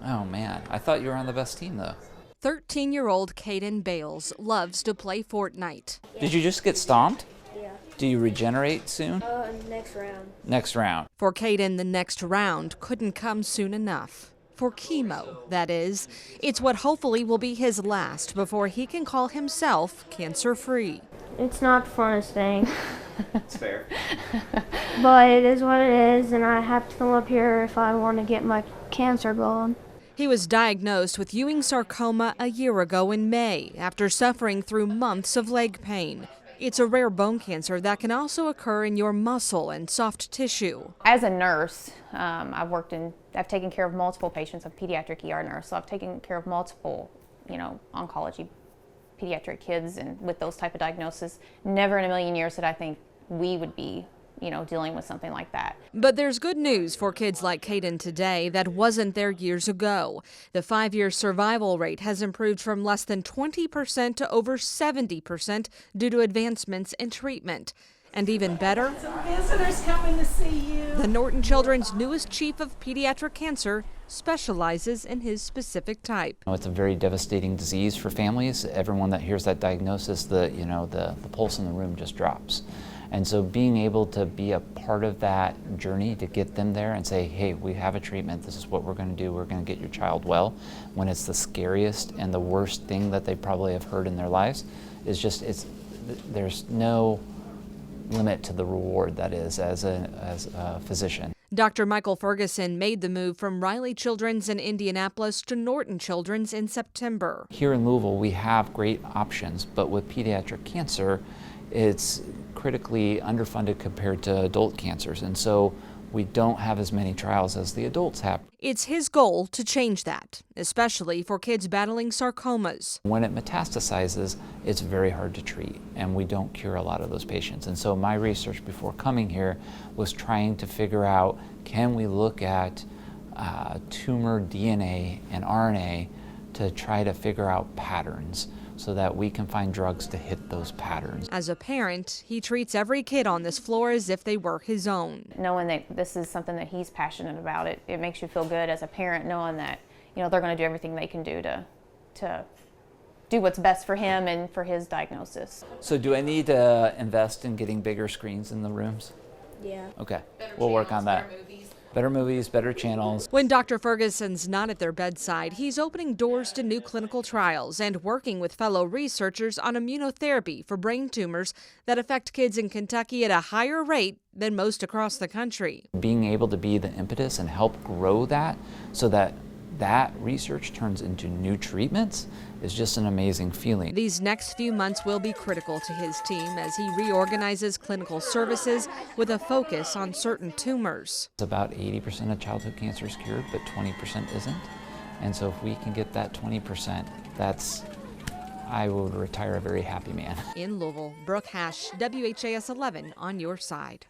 Oh man, I thought you were on the best team though. 13-year-old Caden Bales loves to play Fortnite. Did you just get stomped? Yeah. Do you regenerate soon? Next round. Next round. For Caden, the next round couldn't come soon enough. For chemo, that is. It's what hopefully will be his last before he can call himself cancer-free. It's not the funnest thing, It's fair. but it is what it is, and I have to come up here if I want to get my cancer gone. He was diagnosed with Ewing sarcoma a year ago in May after suffering through months of leg pain. It's a rare bone cancer that can also occur in your muscle and soft tissue. As a nurse, I've taken care of multiple patients. I'm a pediatric ER nurse, so I've taken care of multiple, oncology pediatric kids, and with those type of diagnoses, never in a million years did I think we would be, dealing with something like that. But there's good news for kids like Caden today that wasn't there years ago. The 5-year survival rate has improved from less than 20% to over 70% due to advancements in treatment. And even better, Some visitors coming to see you. the Norton Children's newest chief of pediatric cancer specializes in his specific type. It's a very devastating disease for families. Everyone that hears that diagnosis, the pulse in the room just drops. And so being able to be a part of that journey to get them there and say, hey, we have a treatment, this is what we're going to do, we're going to get your child well, when it's the scariest and the worst thing that they probably have heard in their lives, there's no limit to the reward that is as a physician. Dr. Michael Ferguson made the move from Riley Children's in Indianapolis to Norton Children's in September. Here in Louisville, we have great options, but with pediatric cancer, it's critically underfunded compared to adult cancers, and so we don't have as many trials as the adults have. It's his goal to change that, especially for kids battling sarcomas. When it metastasizes, it's very hard to treat, and we don't cure a lot of those patients. And so my research before coming here was trying to figure out, can we look at tumor DNA and RNA to try to figure out patterns so that we can find drugs to hit those patterns. As a parent, he treats every kid on this floor as if they were his own. Knowing that this is something that he's passionate about, it makes you feel good as a parent, knowing that they're going to do everything they can do to do what's best for him and for his diagnosis. So do I need to invest in getting bigger screens in the rooms? Yeah. Okay, we'll work on that. Better movies, better channels. When Dr. Ferguson's not at their bedside, he's opening doors to new clinical trials and working with fellow researchers on immunotherapy for brain tumors that affect kids in Kentucky at a higher rate than most across the country. Being able to be the impetus and help grow that so that research turns into new treatments is just an amazing feeling. These next few months will be critical to his team as he reorganizes clinical services with a focus on certain tumors. About 80% of childhood cancer is cured, but 20% isn't. And so if we can get that 20%, I will retire a very happy man. In Louisville, Brooke Hash, WHAS 11 on your side.